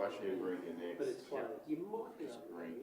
why she agreed to next. But it's flooded. You might be Spring.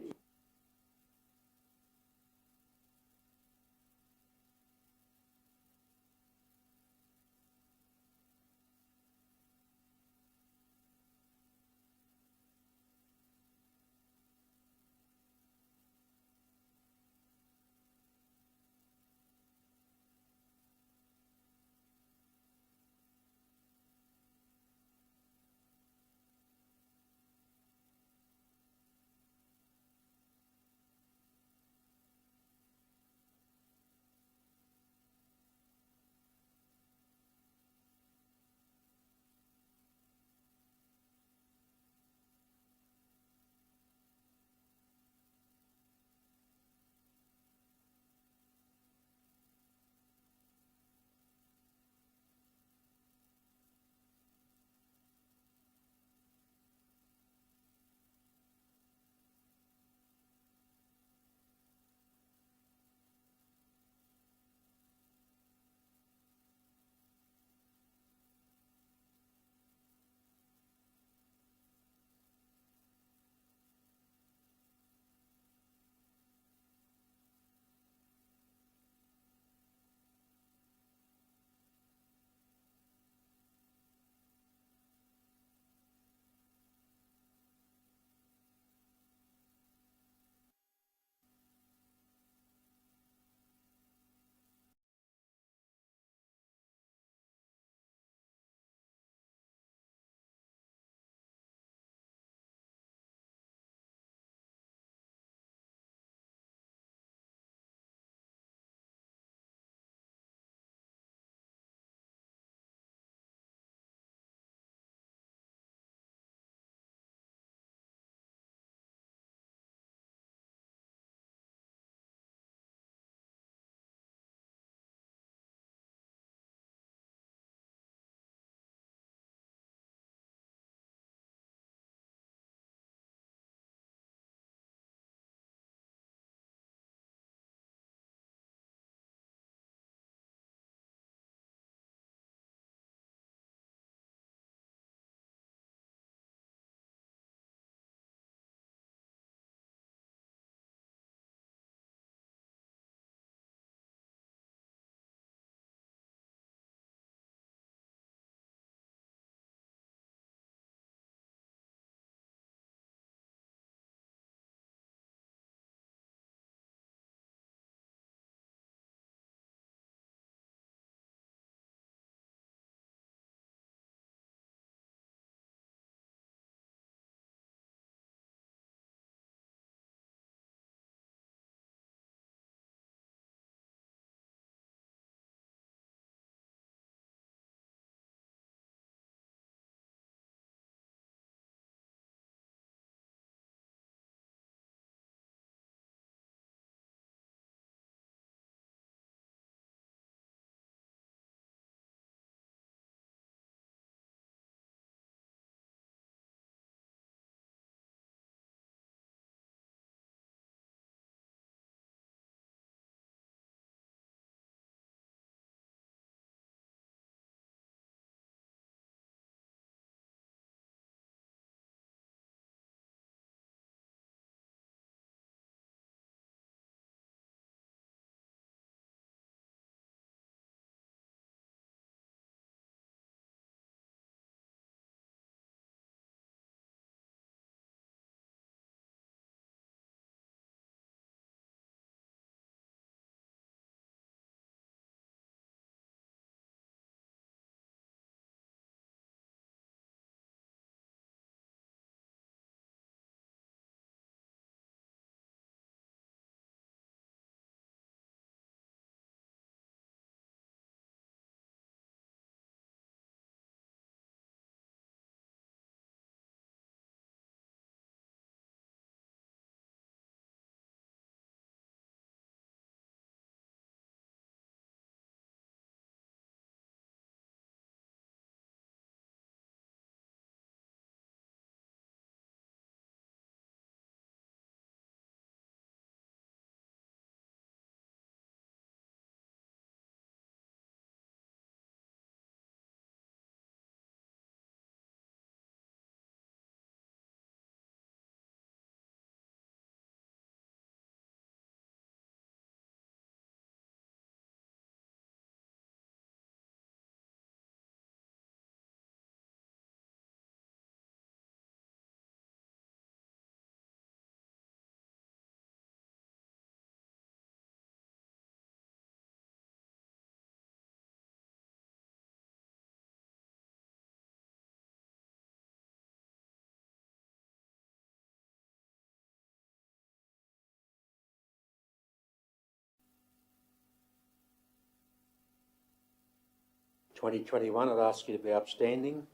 2021. I'd ask you to be upstanding,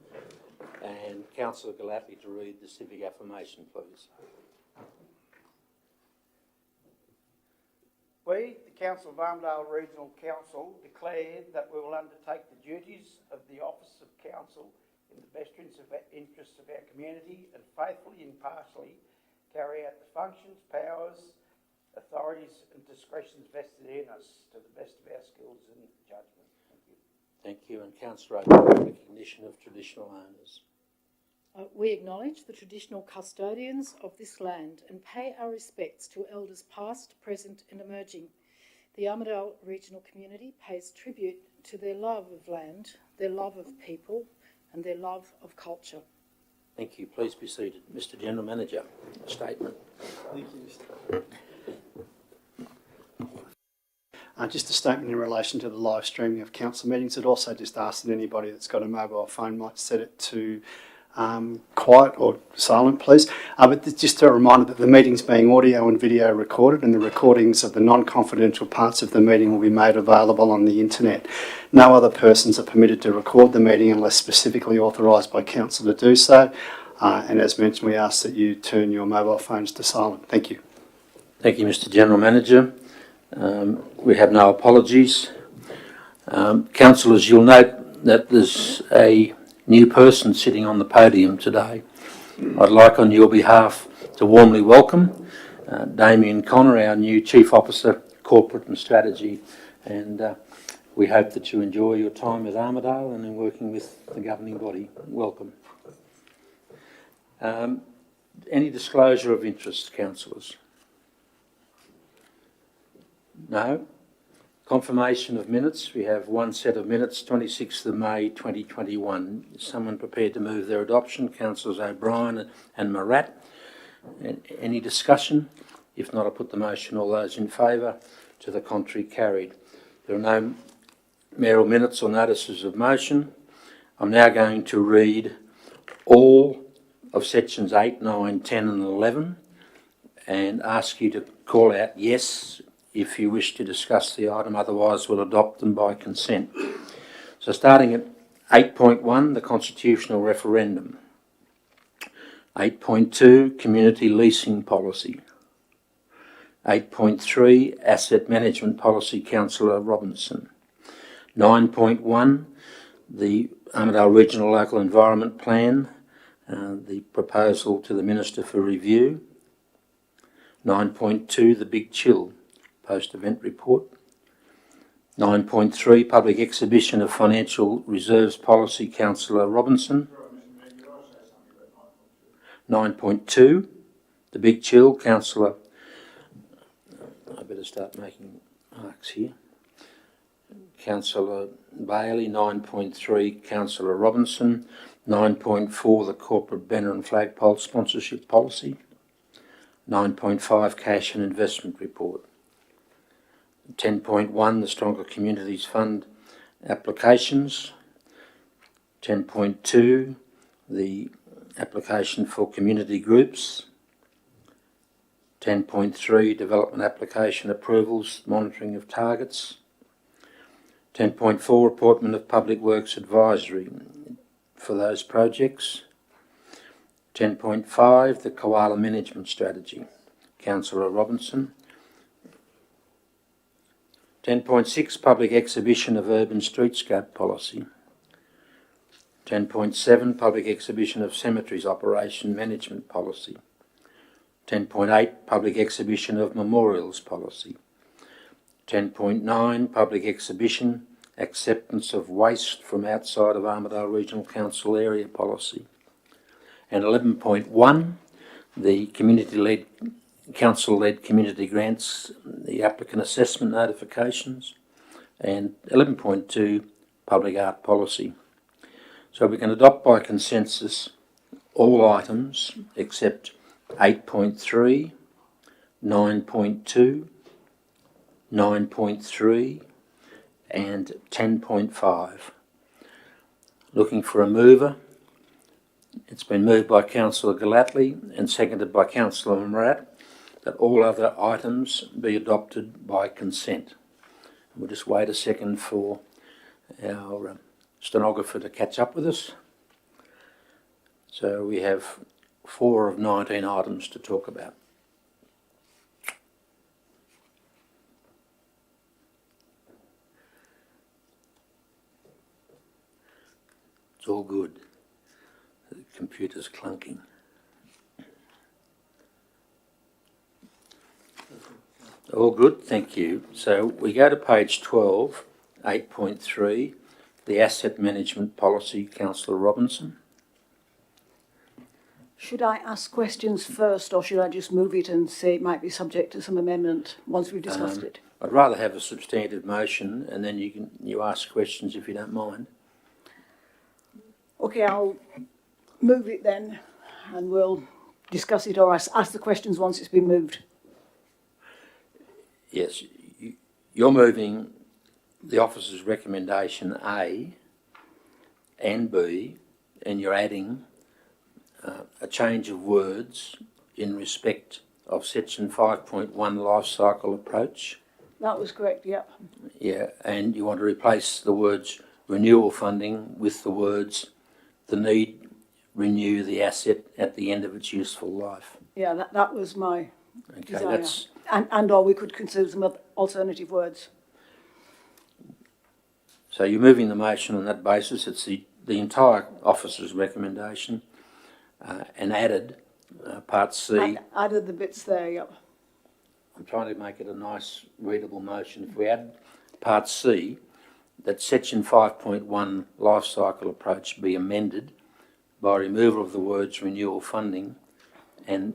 and Councillor Galatly to read the civic affirmation, please. We, the Council of Armidale Regional Council, declare that we will undertake the duties of the Office of Council in the best interests of our community and faithfully and impartially carry out the functions, powers, authorities and discretions vested in us to the best of our skills and judgment. Thank you. Thank you. And Councillor O'Connor, recognition of traditional owners. We acknowledge the traditional custodians of this land and pay our respects to elders past, present and emerging. The Armidale Regional Community pays tribute to their love of land, their love of people and their love of culture. Thank you. Please be seated. Mr General Manager, a statement. Thank you, Mr. Just a statement in relation to the live streaming of council meetings. I'd also just ask that anybody that's got a mobile phone might set it to quiet or silent, please. But just a reminder that the meeting's being audio and video recorded, and the recordings of the non-confidential parts of the meeting will be made available on the internet. No other persons are permitted to record the meeting unless specifically authorised by council to do so. And as mentioned, we ask that you turn your mobile phones to silent. Thank you. Thank you, Mr General Manager. We have no apologies. Councillors, you'll note that there's a new person sitting on the podium today. I'd like on your behalf to warmly welcome Damien Connor, our new Chief Officer, Corporate and Strategy, and we hope that you enjoy your time with Armidale and in working with the governing body. Welcome. Any disclosure of interest, councillors? No? Confirmation of minutes. We have one set of minutes, 26th of May 2021. Is someone prepared to move their adoption? Councillors O'Brien and Morat. Any discussion? If not, I'll put the motion. All those in favour? To the contrary, carried. There are no mayoral minutes or notices of motion. I'm now going to read all of sections 8, 9, 10 and 11 and ask you to call out yes if you wish to discuss the item, otherwise we'll adopt them by consent. So starting at 8.1, the constitutional referendum. 8.2, community leasing policy. 8.3, asset management policy, Councillor Robinson. 9.1, the Armidale Regional Local Environment Plan, the proposal to the Minister for review. 9.2, the Big Chill post-event report. 9.3, public exhibition of financial reserves policy, Councillor Robinson. 9.2, the Big Chill, Councillor. I better start making marks here. Councillor Bailey. 9.3, Councillor Robinson. 9.4, the corporate banner and flagpole sponsorship policy. 9.5, cash and investment report. 10.1, the Stronger Communities Fund applications. 10.2, the application for community groups. 10.3, development application approvals, monitoring of targets. 10.4, appointment of Public Works Advisory for those projects. 10.5, the Koala Management Strategy, Councillor Robinson. 10.6, public exhibition of urban streetscape policy. 10.7, public exhibition of cemeteries operation management policy. 10.8, public exhibition of memorials policy. 10.9, public exhibition acceptance of waste from outside of Armidale Regional Council area policy. And 11.1, the community-led council-led community grants, the applicant assessment notifications, and 11.2, public art policy. So we can adopt by consensus all items except 8.3, 9.2, 9.3 and 10.5. Looking for a mover. It's been moved by Councillor Galatly and seconded by Councillor Morat that all other items be adopted by consent. We'll just wait a second for our stenographer to catch up with us. So we have 4 of 19 items to talk about. It's all good. The computer's clunking. All good, thank you. So we go to page 12, 8.3, the asset management policy, Councillor Robinson. Should I ask questions first, or should I just move it and say it might be subject to some amendment once we've discussed it? I'd rather have a substantive motion, and then you ask questions if you don't mind. Okay, I'll move it then, and we'll discuss it, or ask the questions once it's been moved. Yes, you're moving the officer's recommendation A and B, and you're adding a change of words in respect of section 5.1 life cycle approach. That was correct, yep. Yeah, and you want to replace the words renewal funding with the words the need renew the asset at the end of its useful life. Yeah, that was my Okay, desire. that's And or we could consider some other alternative words. so you're moving the motion on that basis. It's the entire officer's recommendation, and added part C. And added the bits there, yep. I'm trying to make it a nice, readable motion. If we add part C, that section 5.1 life cycle approach be amended by removal of the words renewal funding and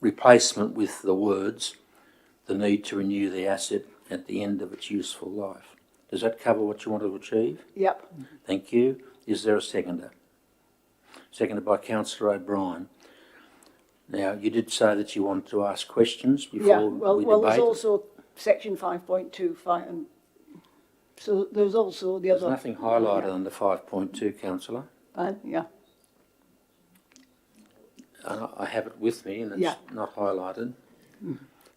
replacement with the words the need to renew the asset at the end of its useful life. Does that cover what you want to achieve? Yep. Thank you. Is there a seconder? Seconded by Councillor O'Brien. Now, you did say that you wanted to ask questions before Yeah, we well, debate. there's also section 5.25, and so there's also the There's other. nothing highlighted under 5.2, Councillor. Yeah. I have it with me and it's Yeah. not highlighted.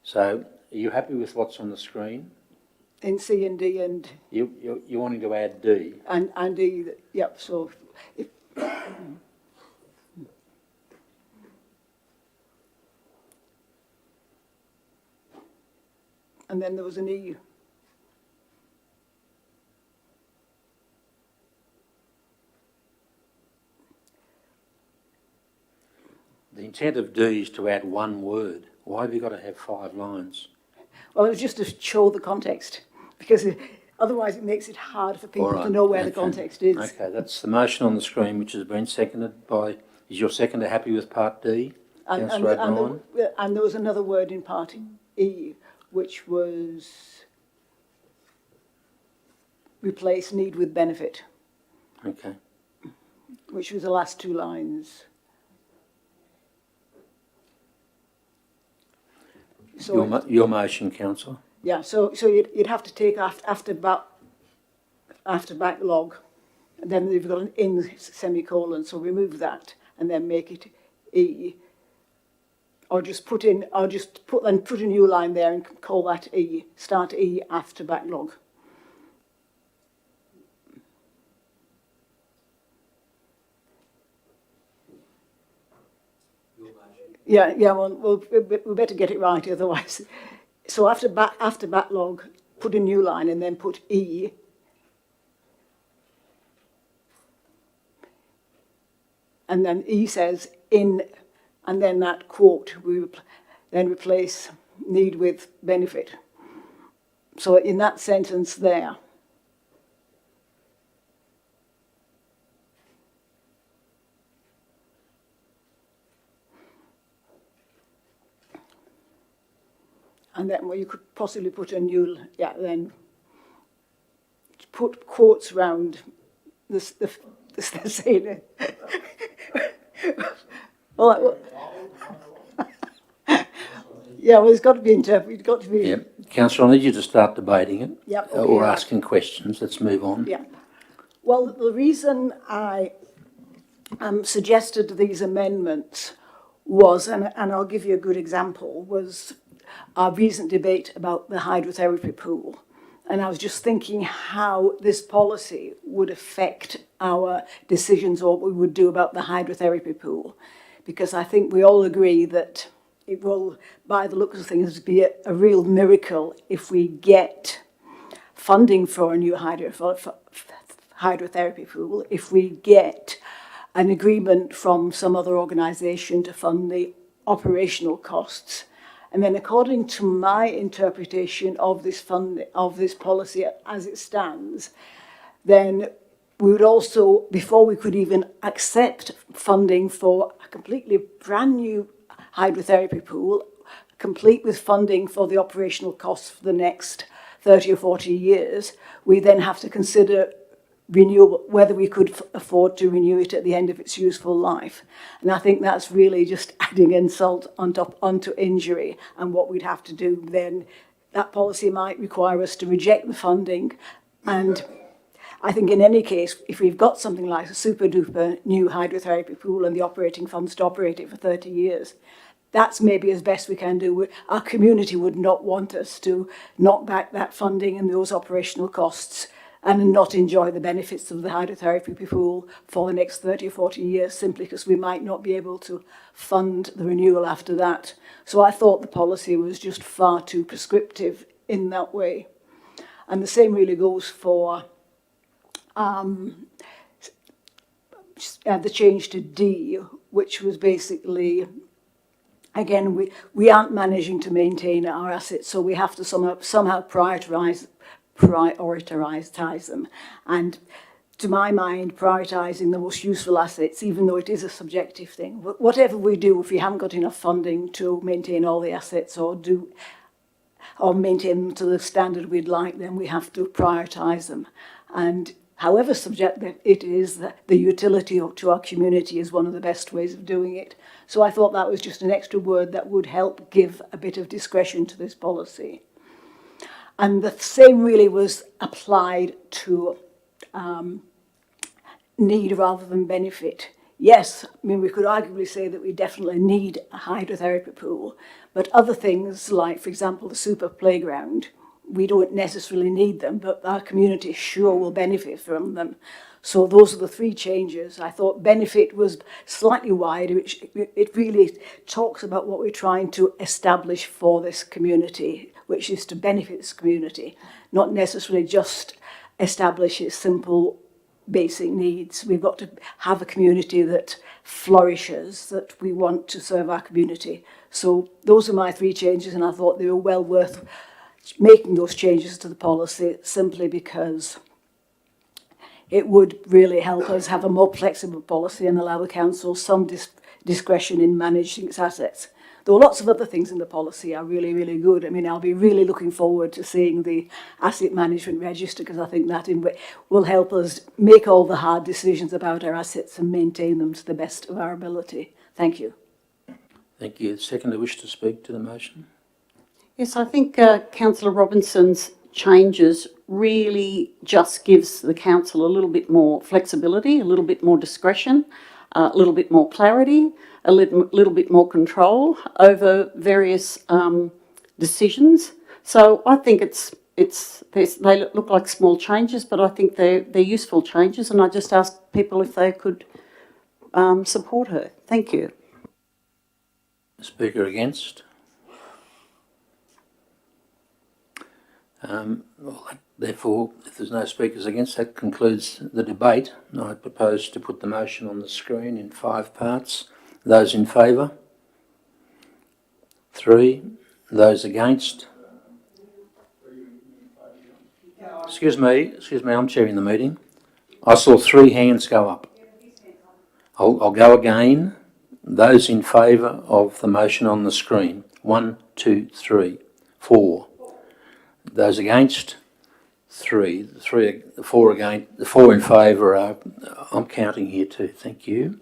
So, are you happy with what's on the screen? In C and D and You're wanting to add D. E, yep, so if, and then there was an E. The intent of D is to add one word. Why have you got to have 5 lines? Well, it was just to show the context, because otherwise it makes it hard for people All right, to know where the okay. context is. Okay, that's the motion on the screen which has been seconded by... Is your seconder happy with part D? Councillor O'Brien? And there was another word in part E, which was replace need with benefit, Okay. which was the last 2 lines. So Your motion, Councillor. yeah, so you'd have to take after backlog, and then you've got an in semicolon, so remove that and then make it E, or put a new line there and call that E. Start E after backlog. Yeah. Well, we better get it right, otherwise. So after backlog, put a new line and then put E. And then E says in, and then that quote, then replace need with benefit. So in that sentence there, and then you could possibly put a new, then put quotes round the saying. Well, it's got to be interpreted. It's got to be. Yeah. Councillor, I need you to start debating it. Yep, Or okay. asking questions. Let's move on. Yeah. Well, the reason I suggested these amendments was, and I'll give you a good example, was our recent debate about the hydrotherapy pool. And I was just thinking how this policy would affect our decisions or what we would do about the hydrotherapy pool. Because I think we all agree that it will, by the looks of things, be a real miracle if we get funding for a new hydrotherapy pool, if we get an agreement from some other organisation to fund the operational costs. And then according to my interpretation of this policy as it stands, then we would also, before we could even accept funding for a completely brand new hydrotherapy pool, complete with funding for the operational costs for the next 30 or 40 years, we then have to consider renewable, whether we could afford to renew it at the end of its useful life. And I think that's really just adding insult onto injury. And what we'd have to do then, that policy might require us to reject the funding. And I think in any case, if we've got something like a super duper new hydrotherapy pool and the operating funds to operate it for 30 years, that's maybe as best we can do. Our community would not want us to knock back that funding and those operational costs and not enjoy the benefits of the hydrotherapy pool for the next 30 or 40 years, simply because we might not be able to fund the renewal after that. So I thought the policy was just far too prescriptive in that way. And the same really goes for the change to D, which was basically, again, we aren't managing to maintain our assets, so we have to somehow prioritise them. And to my mind, prioritising the most useful assets, even though it is a subjective thing, whatever we do, if we haven't got enough funding to maintain all the assets or maintain them to the standard we'd like, then we have to prioritise them. And however subjective it is, the utility to our community is one of the best ways of doing it. So I thought that was just an extra word that would help give a bit of discretion to this policy. And the same really was applied to need rather than benefit. Yes, I mean, we could arguably say that we definitely need a hydrotherapy pool, but other things like, for example, the super playground, we don't necessarily need them, but our community sure will benefit from them. So those are the three changes. I thought benefit was slightly wide, which it really talks about what we're trying to establish for this community, which is to benefit this community, not necessarily just establish its simple basic needs. We've got to have a community that flourishes, that we want to serve our community. So those are my three changes, and I thought they were well worth making those changes to the policy, simply because it would really help us have a more flexible policy and allow the council some discretion in managing its assets. Though lots of other things in the policy are really, really good. I mean, I'll be really looking forward to seeing the asset management register, because I think that will help us make all the hard decisions about our assets and maintain them to the best of our ability. Thank you. Thank you. Seconder, wish to speak to the motion? Yes, I think Councillor Robinson's changes really just gives the council a little bit more flexibility, a little bit more discretion, a little bit more clarity, a little bit more control over various decisions. So I think they look like small changes, but I think they're useful changes, and I just asked people if they could support her. Thank you. Speaker against? Well, therefore, if there's no speakers against, that concludes the debate. I propose to put the motion on the screen in 5 parts. Those in favour? 3. Those against? Excuse me, I'm chairing the meeting. I saw 3 hands go up. I'll go again. Those in favour of the motion on the screen. 1, 2, 3, 4. Those against? 3. The 4 against. The 4 in favour are. I'm counting here too. Thank you.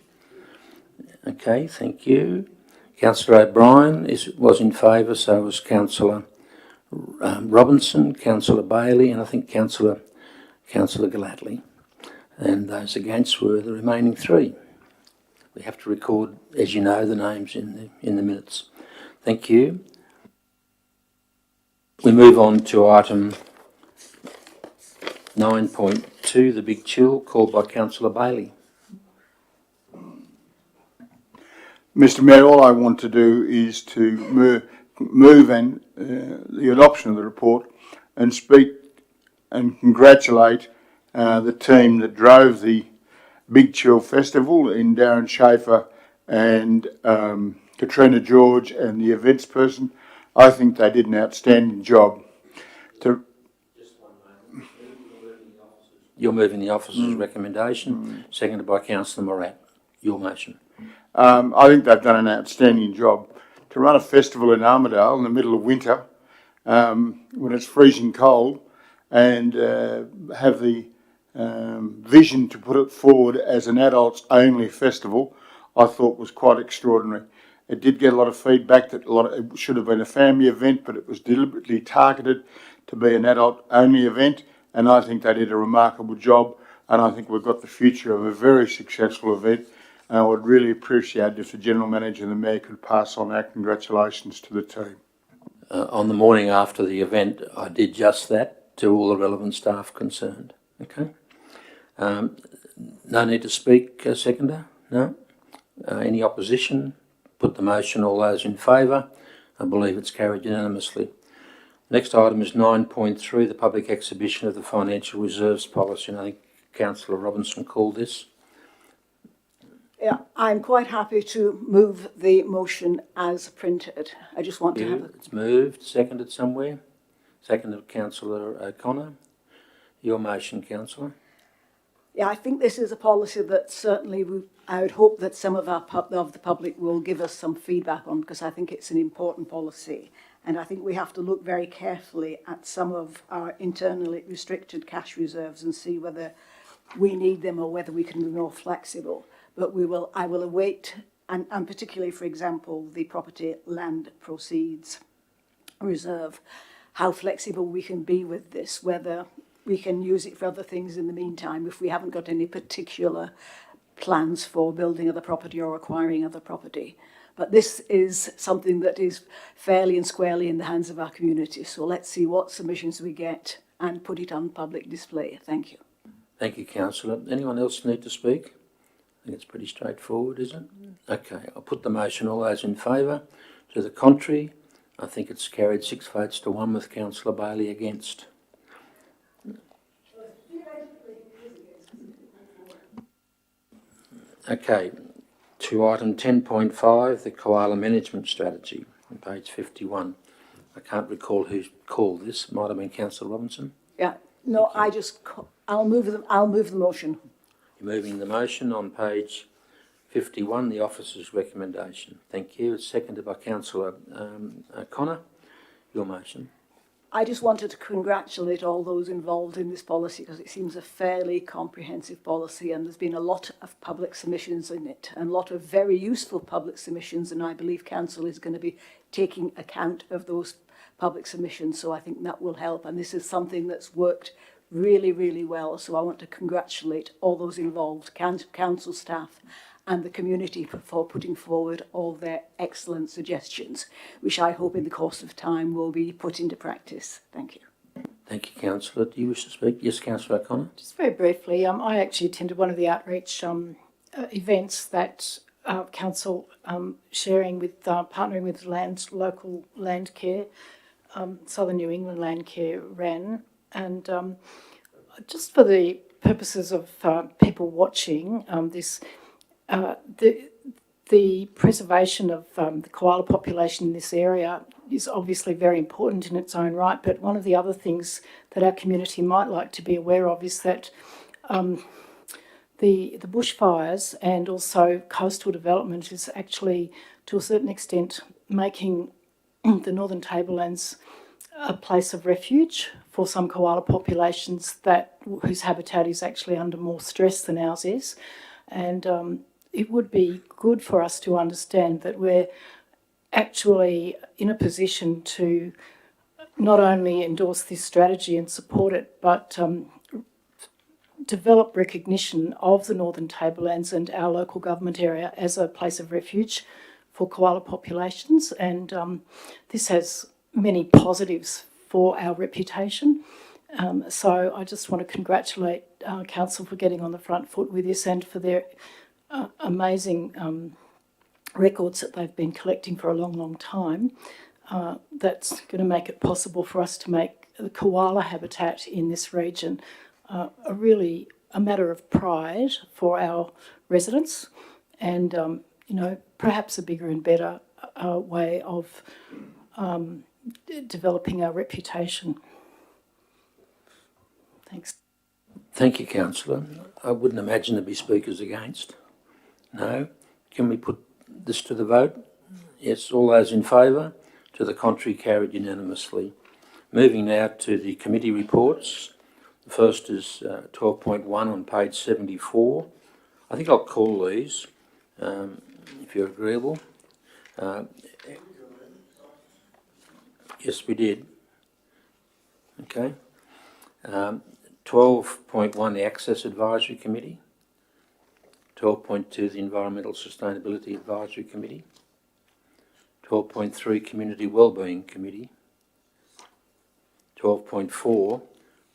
Okay, thank you. Councillor O'Brien was in favour, so was Councillor Robinson, Councillor Bailey, and I think Councillor Gladley. And those against were the remaining 3. We have to record, as you know, the names in the minutes. Thank you. We move on to item 9.2, the Big Chill, called by councillor Bailey. Mr Mayor, all I want to do is to move and the adoption of the report and speak and congratulate the team that drove the Big Chill Festival in Darren Schaefer and Katrina George and the events person. I think they did an outstanding job. You're moving the officer's recommendation, seconded by councillor Morat. Your motion. I think they've done an outstanding job. To run a festival in Armidale in the middle of winter, when it's freezing cold, and have the vision to put it forward as an adults-only festival, I thought was quite extraordinary. It did get a lot of feedback that it should have been a family event, but it was deliberately targeted to be an adult-only event, and I think they did a remarkable job, and I think we've got the future of a very successful event. And I would really appreciate if the General Manager and the Mayor could pass on our congratulations to the team. On the morning after the event, I did just that to all the relevant staff concerned. Okay. No need to speak, seconder? No? Any opposition? Put the motion. All those in favour? I believe it's carried unanimously. Next item is 9.3, the public exhibition of the financial reserves policy. And I think Councillor Robinson called this. Yeah, I'm quite happy to move the motion as printed. I just want to have a... It's moved, seconded somewhere. Seconded Councillor O'Connor. Your motion, Councillor. Yeah, I think this is a policy that certainly I would hope that some of the public will give us some feedback on, because I think it's an important policy. And I think we have to look very carefully at some of our internally restricted cash reserves and see whether we need them or whether we can be more flexible. But I will await, and particularly, for example, the property land proceeds reserve, how flexible we can be with this, whether we can use it for other things in the meantime if we haven't got any particular plans for building other property or acquiring other property. But this is something that is fairly and squarely in the hands of our community. So let's see what submissions we get and put it on public display. Thank you. Thank you, Councillor. Anyone else need to speak? I think it's pretty straightforward, isn't it? Okay, I'll put the motion. All those in favour? To the contrary, I think it's carried 6 votes to 1 with Councillor Bailey against. Okay, to item 10.5, the koala management strategy on page 51. I can't recall who called this. It might have been Councillor Robinson. Yeah, no, I'll move the motion. You're moving the motion on page 51, the officer's recommendation. Thank you. It's seconded by Councillor O'Connor. Your motion. I just wanted to congratulate all those involved in this policy because it seems a fairly comprehensive policy and there's been a lot of public submissions in it and a lot of very useful public submissions, and I believe Council is going to be taking account of those public submissions, so I think that will help, and this is something that's worked really, really well. So I want to congratulate all those involved, council staff and the community for putting forward all their excellent suggestions, which I hope in the course of time will be put into practice. Thank you. Thank you, Councillor. Do you wish to speak? Yes, Councillor O'Connor. Just very briefly, I actually attended one of the outreach events that Council sharing with, partnering with local Landcare, Southern New England Landcare ran, and just for the purposes of people watching this, the preservation of the koala population in this area is obviously very important in its own right, but one of the other things that our community might like to be aware of is that the bushfires and also coastal development is actually, to a certain extent, making the Northern Tablelands a place of refuge for some koala populations whose habitat is actually under more stress than ours is. And it would be good for us to understand that we're actually in a position to not only endorse this strategy and support it, but develop recognition of the Northern Tablelands and our local government area as a place of refuge for koala populations. And this has many positives for our reputation. So I just want to congratulate Council for getting on the front foot with this and for their amazing records that they've been collecting for a long, long time. That's going to make it possible for us to make the koala habitat in this region a matter of pride for our residents and, perhaps a bigger and better way of developing our reputation. Thanks. Thank you, councillor. I wouldn't imagine there'd be speakers against. No. Can we put this to the vote? Yes, all those in favour? To the contrary, carried unanimously. Moving now to the committee reports. The first is 12.1 on page 74. I think I'll call these, if you're agreeable. Yes, we did. Okay. 12.1, the Access Advisory Committee. 12.2, the Environmental Sustainability Advisory Committee. 12.3, Community Wellbeing Committee. 12.4,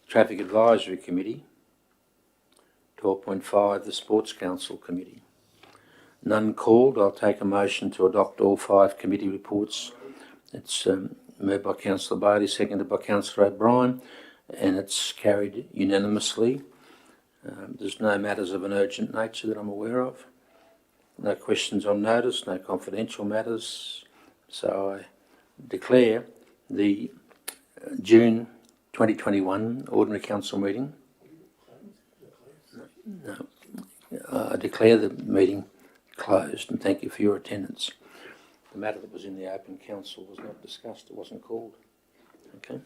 Traffic Advisory Committee. 12.5, the Sports Council Committee. None called. I'll take a motion to adopt all 5 committee reports. It's moved by Councillor Bailey, seconded by Councillor O'Brien, and it's carried unanimously. There's no matters of an urgent nature that I'm aware of. No questions on notice, no confidential matters. So I declare the June 2021 Ordinary Council meeting. No. I declare the meeting closed and thank you for your attendance. The matter that was in the open council was not discussed, it wasn't called. Okay.